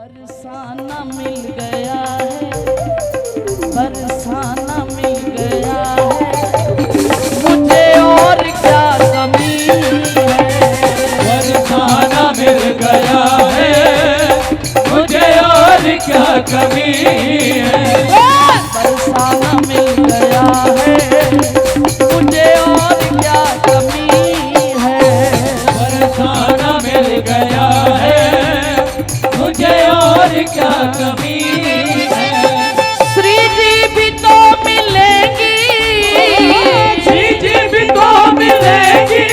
बरसाना मिल गया है, बरसाना मिल गया है, मुझे और क्या कमी है। बरसाना मिल गया है, मुझे और क्या कमी है। बरसाना मिल गया है, मुझे और क्या कमी है। बरसाना मिल गया है, मुझे और क्या कमी है। श्री जी भी तो मिलेगी, श्री जी भी तो मिलेगी,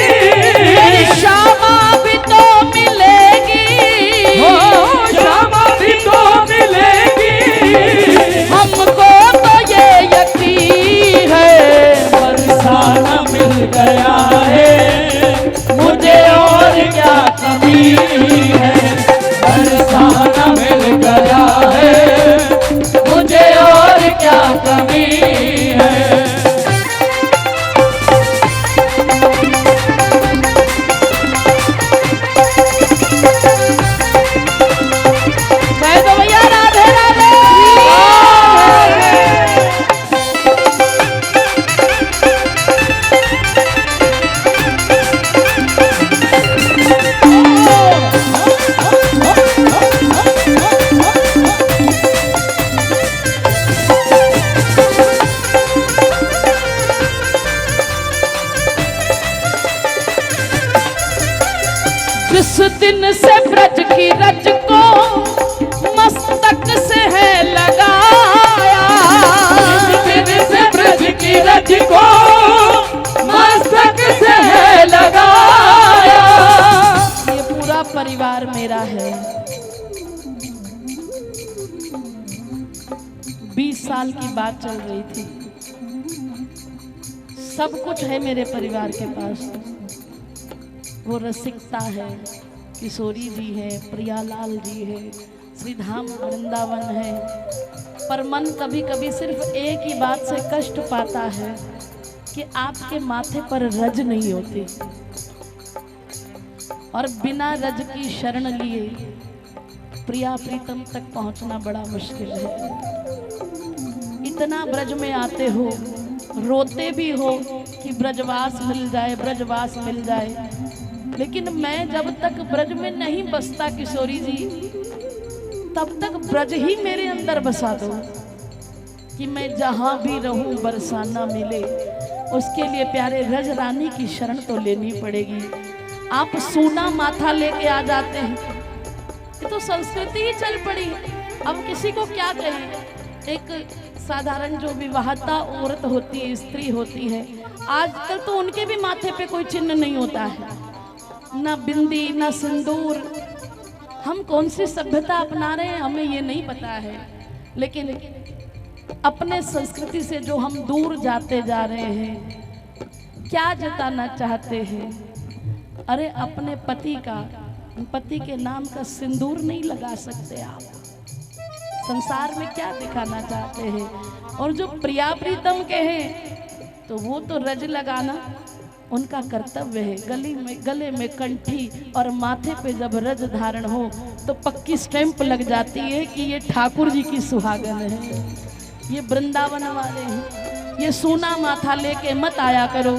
मेरी श्यामा भी तो मिलेगी, श्यामा भी तो मिलेगी। हमको तो ये यकीन है। बरसाना मिल गया है, मुझे और क्या कमी है। बरसाना मिल गया है, मुझे और क्या कमी है। मैं तो भैया राधे राधे। जिस दिन से ब्रज की रज को मस्तक से है लगाया, जिस दिन से ब्रज की रज को मस्तक से है लगाया। ये पूरा परिवार मेरा है। 20 साल की बात चल रही थी। सब कुछ है मेरे परिवार के पास। वो रसिकता है, किशोरी जी है, प्रियालाल जी है, श्रीधाम वृंदावन है। पर मन कभी कभी सिर्फ एक ही बात से कष्ट पाता है कि आपके माथे पर रज नहीं होती, और बिना रज की शरण लिए प्रिया प्रीतम तक पहुंचना बड़ा मुश्किल है। इतना ब्रज में आते हो, रोते भी हो कि ब्रजवास मिल जाए, ब्रजवास मिल जाए। लेकिन मैं जब तक ब्रज में नहीं बसता किशोरी जी, तब तक ब्रज ही मेरे अंदर बसा दो कि मैं जहां भी रहूं बरसाना मिले। उसके लिए प्यारे रज रानी की शरण तो लेनी पड़ेगी। आप सूना माथा लेके आ जाते हैं, ये तो संस्कृति ही चल पड़ी। अब किसी को क्या कहें। एक साधारण जो विवाहिता औरत होती है, स्त्री होती है, आजकल तो उनके भी माथे पे कोई चिन्ह नहीं होता है, ना बिंदी ना सिंदूर। हम कौन सी सभ्यता अपना रहे हैं हमें ये नहीं पता है। लेकिन अपने संस्कृति से जो हम दूर जाते जा रहे हैं, क्या जताना चाहते हैं। अरे अपने पति के नाम का सिंदूर नहीं लगा सकते आप। संसार में क्या दिखाना चाहते हैं। और जो प्रिया प्रीतम के हैं, तो वो तो रज लगाना उनका कर्तव्य है। गले में कंठी और माथे पे जब रज धारण हो तो पक्की स्टैंप लग जाती है कि ये ठाकुर जी की सुहागन है, ये वृंदावन वाले हैं। ये सोना माथा लेके मत आया करो,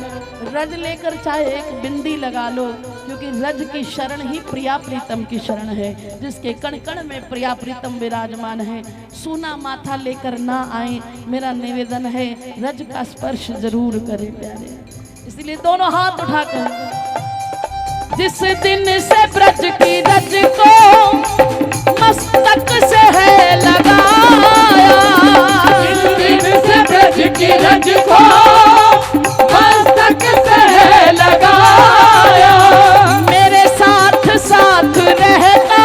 रज लेकर चाहे एक बिंदी लगा लो, क्योंकि रज की शरण ही प्रिया प्रीतम की शरण है, जिसके कण कण में प्रिया प्रीतम विराजमान है। सोना माथा लेकर ना आए, मेरा निवेदन है रज का स्पर्श जरूर करें प्यारे। इसलिए दोनों हाथ उठाकर, जिस दिन से ब्रज की रज को मस्तक से है लगाया, जिस दिन से ब्रज की रज को मस्तक से है लगाया। मेरे साथ साथ रहता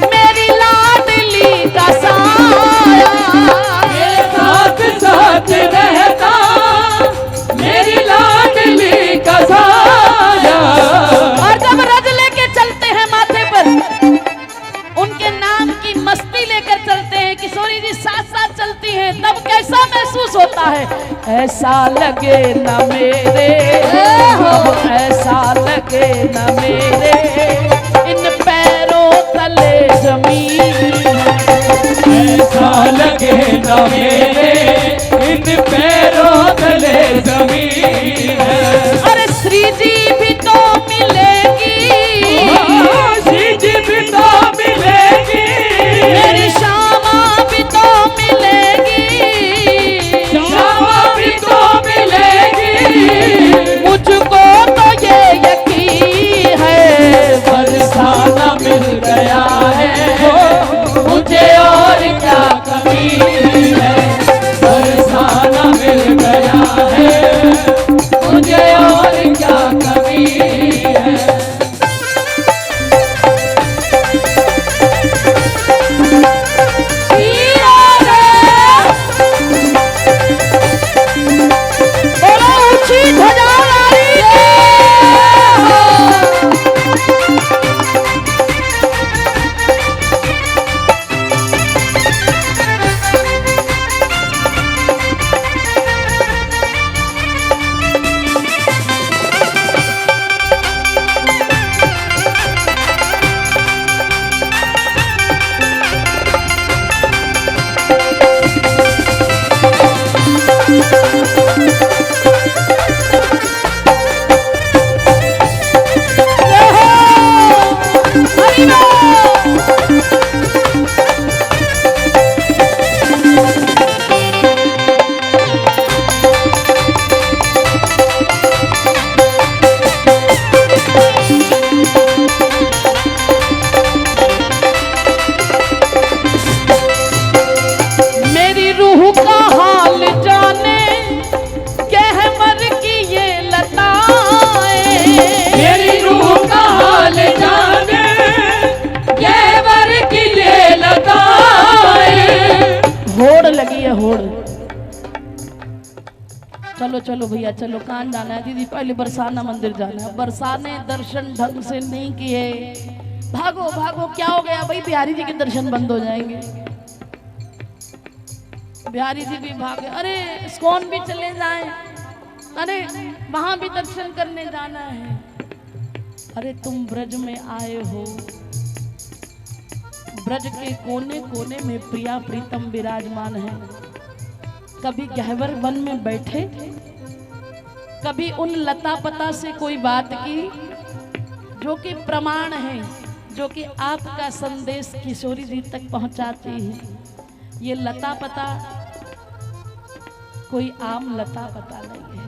मेरी लाडली का साया, मेरे साथ साथ रहता मेरी लाडली का साया। और जब रज लेके चलते हैं माथे पर, उनके नाम की मस्ती लेकर चलते हैं, किशोरी जी साथ साथ चलती हैं, तब कैसा महसूस होता है। ऐसा लगे न मेरे, ऐसा लगे न मेरे इन पैरों तले जमीन भैया मेरे इन पैरों तले जमीन है। अरे श्री जी भी तो मिलेगी, श्री जी भी तो मिलेगी, मेरी श्यामा भी तो मिलेगी, श्यामा भी तो मिलेगी। मुझको तो ये यकीन है बरसाना मिल गया है, मुझे और क्या कमी है। बरसाना मिल गया है, मुझे और क्या कमी है। बोलो ऊंची ध्वजा नारी की। मेरी रूह का हाल जाने गहवर की ये लताएं, मेरी रूह का हाल जाने गहवर की ये लताएं। होड़ लगी है होड़। चलो चलो भैया चलो, कान जाना है दीदी, पहले बरसाना मंदिर जाना है। बरसाने दर्शन ढंग से नहीं किए, भागो भागो। क्या हो गया भाई, बिहारी जी के दर्शन बंद हो जाएंगे। बिहारी जी भी भागे, अरे इस्कॉन भी चले जाएं, अरे वहां भी दर्शन करने जाना है। अरे तुम ब्रज में आए हो, ब्रज के कोने कोने में प्रिया प्रीतम विराजमान है। कभी गहवर वन में बैठे, कभी उन लता पता से कोई बात की जो कि प्रमाण है, जो कि आपका संदेश किशोरी जी तक पहुंचाती है। ये लता पता कोई आम लता पता नहीं है।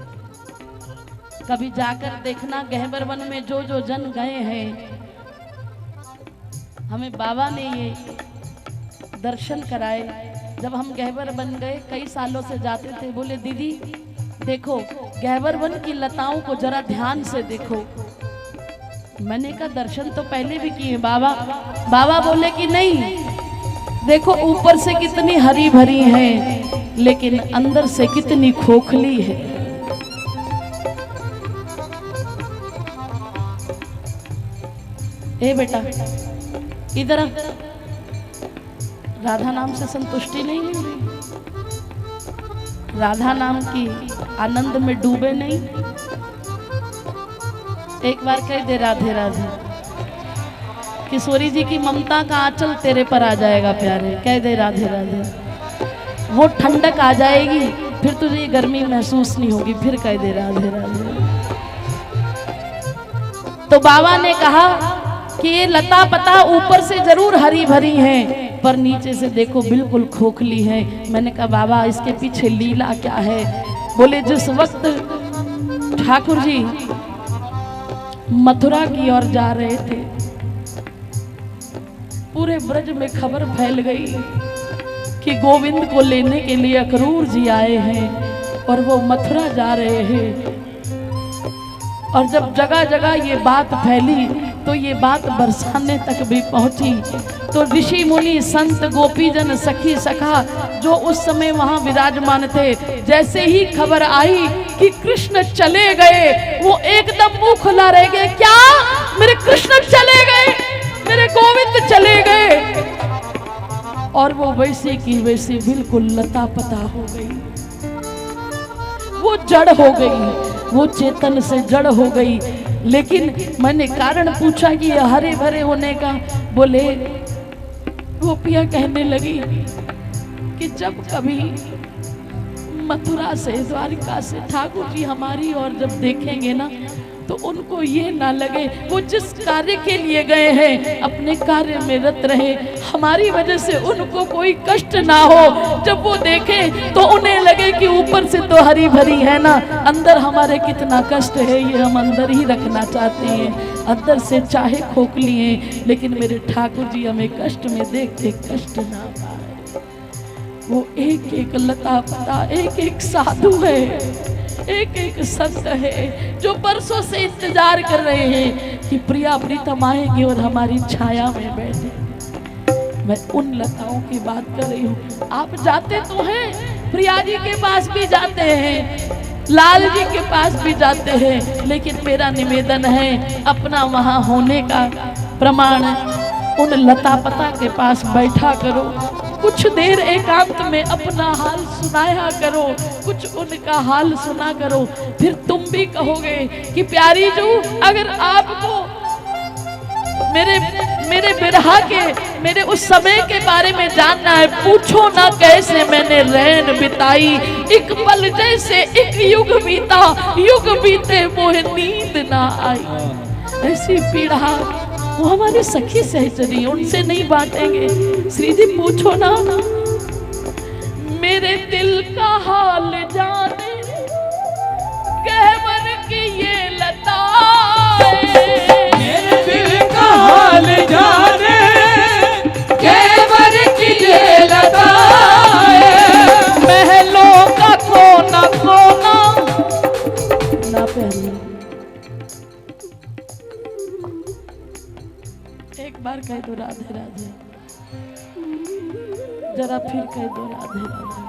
कभी जाकर देखना गहवर वन में जो जो जन गए हैं, हमें बाबा ने ये दर्शन कराए। जब हम गहवर वन गए, कई सालों से जाते थे, बोले दीदी देखो गहवर वन की लताओं को जरा ध्यान से देखो। मैंने कहा दर्शन तो पहले भी किए बाबा। बाबा बोले कि नहीं, देखो ऊपर से कितनी हरी भरी है, लेकिन अंदर से कितनी खोखली है। ए बेटा इधर आ, राधा नाम से संतुष्टि नहीं मिल रही, राधा नाम की आनंद में डूबे नहीं। एक बार कह दे राधे राधे। किशोरी जी की ममता का आंचल तेरे पर आ जाएगा प्यारे, कह दे राधे राधे। वो ठंडक आ जाएगी, फिर तुझे गर्मी महसूस नहीं होगी, फिर कह दे राधे राधे। तो बाबा ने कहा कि ये लता पता ऊपर से जरूर हरी भरी हैं, पर नीचे से देखो बिल्कुल खोखली है। मैंने कहा बाबा इसके पीछे लीला क्या है? बोले जिस वक्त ठाकुर जी मथुरा की ओर जा रहे थे, पूरे ब्रज में खबर फैल गई कि गोविंद को लेने के लिए अक्रूर जी आए हैं और वो मथुरा जा रहे हैं। और जब जगह जगह ये बात फैली तो ये बात बरसाने तक भी पहुंची। तो ऋषि मुनि संत गोपीजन सखी सखा जो उस समय वहां विराजमान थे, जैसे ही खबर आई कि कृष्ण चले गए, वो एकदम मुंह खुला रह गए। क्या मेरे कृष्ण चले गए, मेरे गोविंद चले गए? और वो वैसे की वैसे बिल्कुल लता पता हो गई, वो जड़ हो गई, वो चेतन से जड़ हो गई। लेकिन मैंने कारण पूछा कि ये हरे भरे होने का, बोले गोपियां कहने लगी कि जब कभी मथुरा से, द्वारिका से ठाकुर जी हमारी और जब देखेंगे ना, तो उनको ये ना लगे वो जिस कार्य के लिए गए हैं अपने कार्य में रत रहे, हमारी वजह से उनको कोई कष्ट ना हो। जब वो देखें तो उन्हें लगे कि ऊपर से तो हरी भरी है ना, अंदर हमारे कितना कष्ट है ये हम अंदर ही रखना चाहते हैं, अंदर से चाहे खोखली हैं, लेकिन मेरे ठाकुर जी हमें कष्ट में देख के कष्ट ना पाए। वो एक एक लता पता, एक एक साधु है, एक एक संत है जो बरसों से इंतजार कर रहे हैं कि प्रिया प्रीतम आएंगे और हमारी छाया में बैठे। मैं उन लताओं की बात कर रही हूँ। आप जाते तो हैं, प्रिया जी के पास भी जाते हैं, लाल जी के पास भी जाते हैं, लेकिन मेरा निवेदन है अपना वहां होने का प्रमाण उन लता पता के पास बैठा करो, कुछ देर एकांत में अपना हाल सुनाया करो, कुछ उनका हाल सुना करो, फिर तुम भी कहोगे कि प्यारी जो अगर आपको मेरे बिरहा के, मेरे उस समय के बारे में जानना है, पूछो ना कैसे मैंने रैन बिताई, एक पल जैसे एक युग बीता, युग बीते मोहे नींद ना आई। ऐसी पीड़ा वो हमारी सखी सहचरी, उनसे नहीं बांटेंगे। श्री जी पूछो ना, मेरे दिल का हाल जाने कहवर की ये लताएं, मेरे दिल का हाल जाने कहवर की ये लताएं, महलों का कोना कोना ना पहले। एक बार कह दो राधे राधे, जरा फिर कह दो राधे राधे।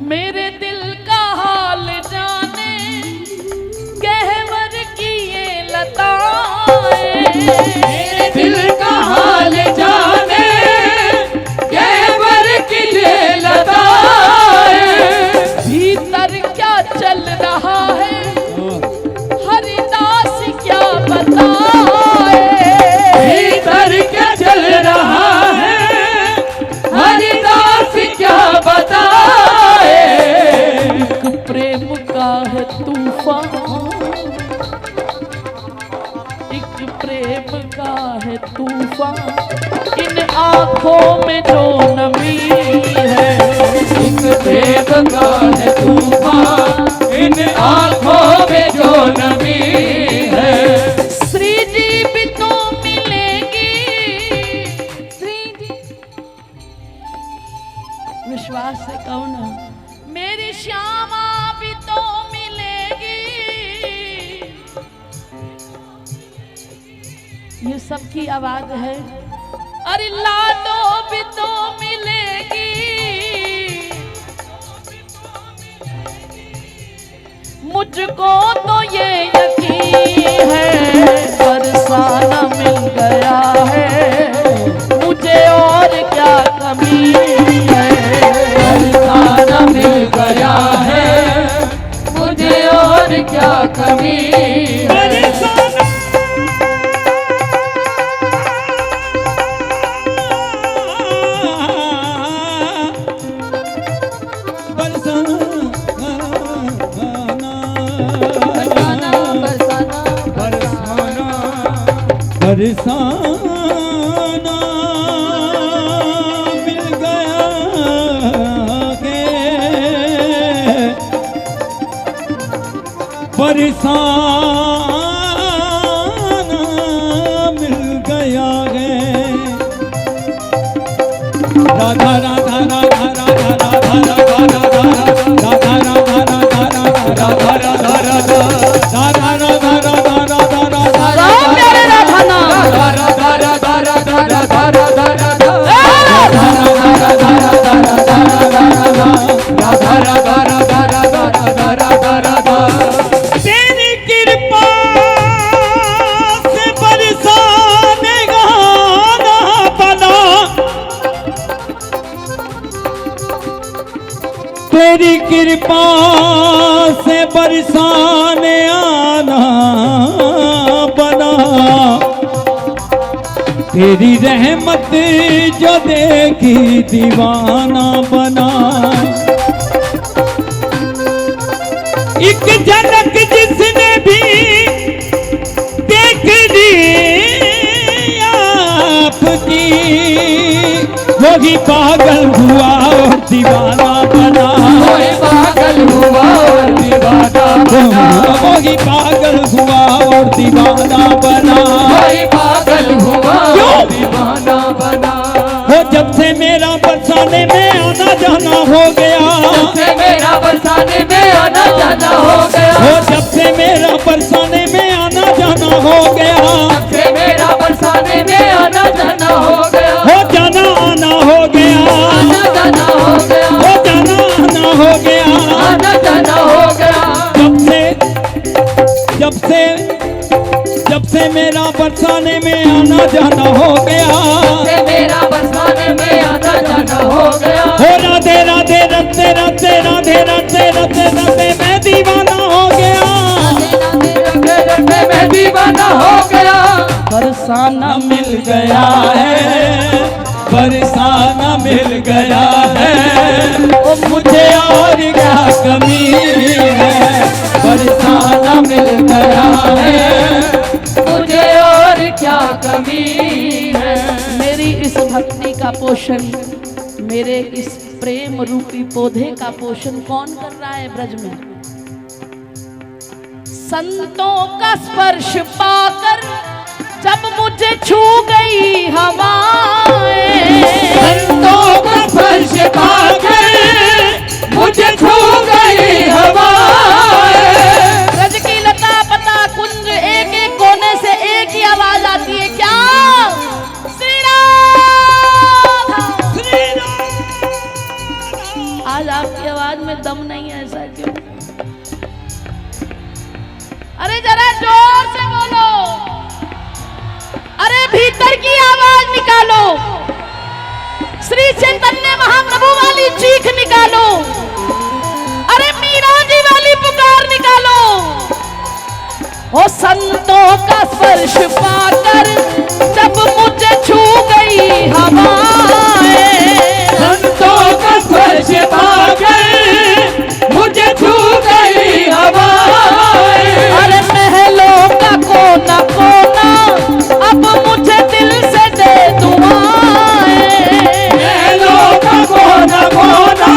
मेरे दिल का हाल जाने कहवर की ये लताएं, मेरे दिल का हाल जाने कहवर की ये लताएं, भीतर क्या चल रहा है हरिदास क्या बताए, भीतर क्या चल रहा है हरिदास क्या बताए, एक प्रेम का है तूफान, एक प्रेम का है तूफान, इन आँखों में जो नमी है, एक प्रेम का है तूफान, इन आँखों में जो नमी है। श्री जी भी तो मिलेगी, श्री जी विश्वास से कहो ना, मेरी श्यामा भी तो मिलेगी। ये सबकी आवाज है, अरे लाडो भी तो मिलेगी, मुझको तो ये यकीन है बरसाना मिल गया है, मुझे और क्या कमी है, बरसाना मिल गया है, मुझे और क्या कमी है। बरसाना मिल गया के, बरसाना मिल गया है। राधा राधा राधा राधा राधा राधा राधा राधा राधा राधा तेरी कृपा से बरसाने गाना बना, तेरी कृपा से बरसाने आना बना, तेरी रहमत जो देखी दीवाना बना। एक झलक जिसने भी देख ली आपकी, वही पागल हुआ और दीवाना बना। कोई पागल हुआ और दीवाना बना। वही पागल हुआ और दीवाना बना। कोई पागल हुआ और दीवाना बना। वो जब से मेरा बरसाने में आना जाना हो गया, जब से मेरा बरसाने में आना जाना हो गया, वो जब से मेरा बरसाने में आना जाना हो गया, जब से मेरा बरसाने में आना जाना हो गया, हो जाना आना हो गया, आना जाना हो गया, हो जाना आना हो गया। आना जाना हो गया। जब से मेरा बरसाने में आना जाना हो गया, से मेरा बरसाने में आना जाना हो गया। हो राधे राधे रते रते राधे रते रते रते मैं दीवाना हो गया। मैं दीवाना हो गया। बरसाना मिल गया है, बरसाना मिल गया है, ओ मुझे और क्या कमी है। बरसाना मिल गया है, मुझे और क्या कमी है। मेरी इस भक्ति का पोषण, मेरे इस प्रेम रूपी पौधे का पोषण कौन कर रहा है ब्रज में? संतों का स्पर्श पाकर जब मुझे छू गई हवाएं, संतों का स्पर्श पाकर मुझे छू गई हवाएं। ब्रज की लता पता कुंज एक एक कोने से एक ही आवाज आती है, क्या? श्री राम। श्री राम। आज आपकी आवाज में दम नहीं है, ऐसा क्यों? अरे जरा जोर से बोलो, अरे भीतर की आवाज निकालो, श्री चैतन्य महाप्रभु वाली चीख निकालो, अरे मीरा जी वाली पुकार निकालो। ओ संतों का स्पर्श पाकर जब मुझे छू गई हवाएं, संतों का स्पर्श पाकर मुझे छू गई हवाएं। अरे महलों का कोना कोना अब मुझे दिल से दे दुआएं, महलों का कोना कोना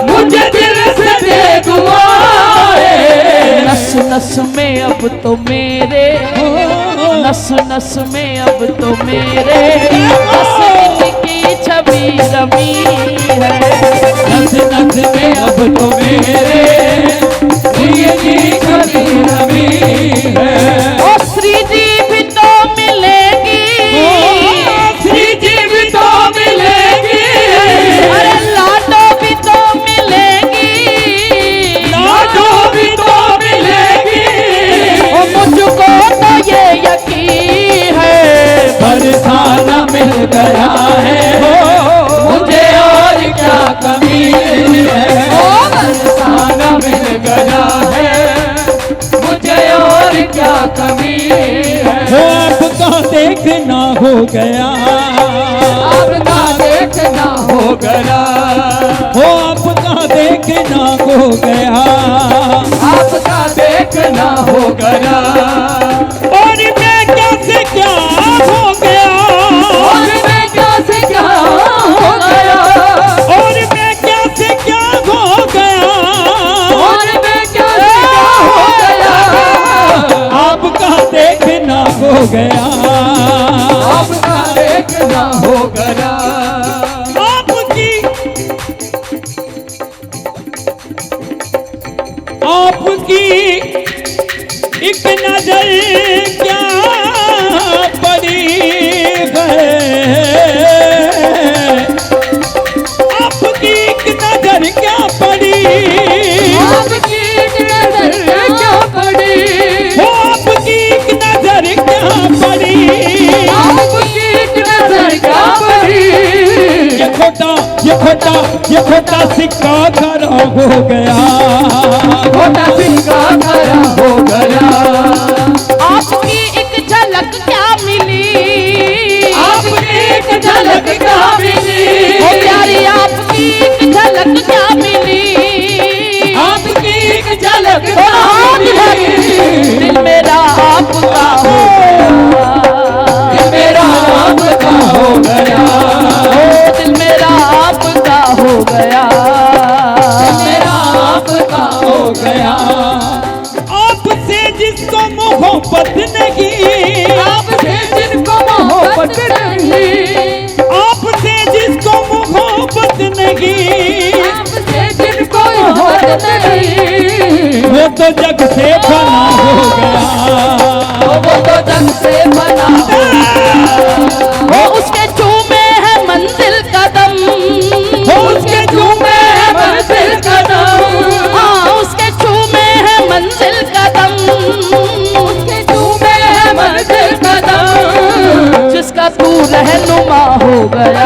मुझे दिल से दे दुआएं। नस नस में अब तो मेरे, नस नस में अब तो मेरे हसन की छवि रमी है। नस नस में अब तो मेरे प्रिय की छवि रमी है। ओ श्री जी भी तो मिलेगी, श्री जी भी तो मिलेगी, अरे लाडो भी तो मिलेगी, लाडो भी तो मिलेगी। ओ मुझको तो ये यकीन है, बरसाना मिल गया है, मुझे और क्या कमी है। बरसाना मिल गया है, मुझे और क्या कमी है। वो आपका देखना हो गया, आपका देखना हो गया, वो आपका देखना हो गया, आपका देखना हो गया। और मैं क्या से क्या हो गया, और मैं क्या से क्या हो गया, और मैं क्या से क्या हो गया, और मैं क्या से क्या हो गया। आपका देखना हो गया, आपका देखना हो गया। आपकी एक नजर क्या पड़ी है, आपकी एक नजर क्या पड़ी, आपकी एक नजर क्या पड़ी, वो आपकी एक नजर क्या पड़ी, आपकी एक नजर क्या पड़ी। ये खोटा सिक्का खरा हो गया, खोटा सिक्का खरा हो गया। आपकी एक झलक क्या मिली, तो जग से फना हो गया। वो तो जग से बना वो उसके चूमे है मंजिल कदम, उसके चूमे है मंजिल कदम, हाँ उसके चूमे है मंजिल कदम, उसके चूमे है मंजिल कदम, जिसका तू रहनुमा हो गया।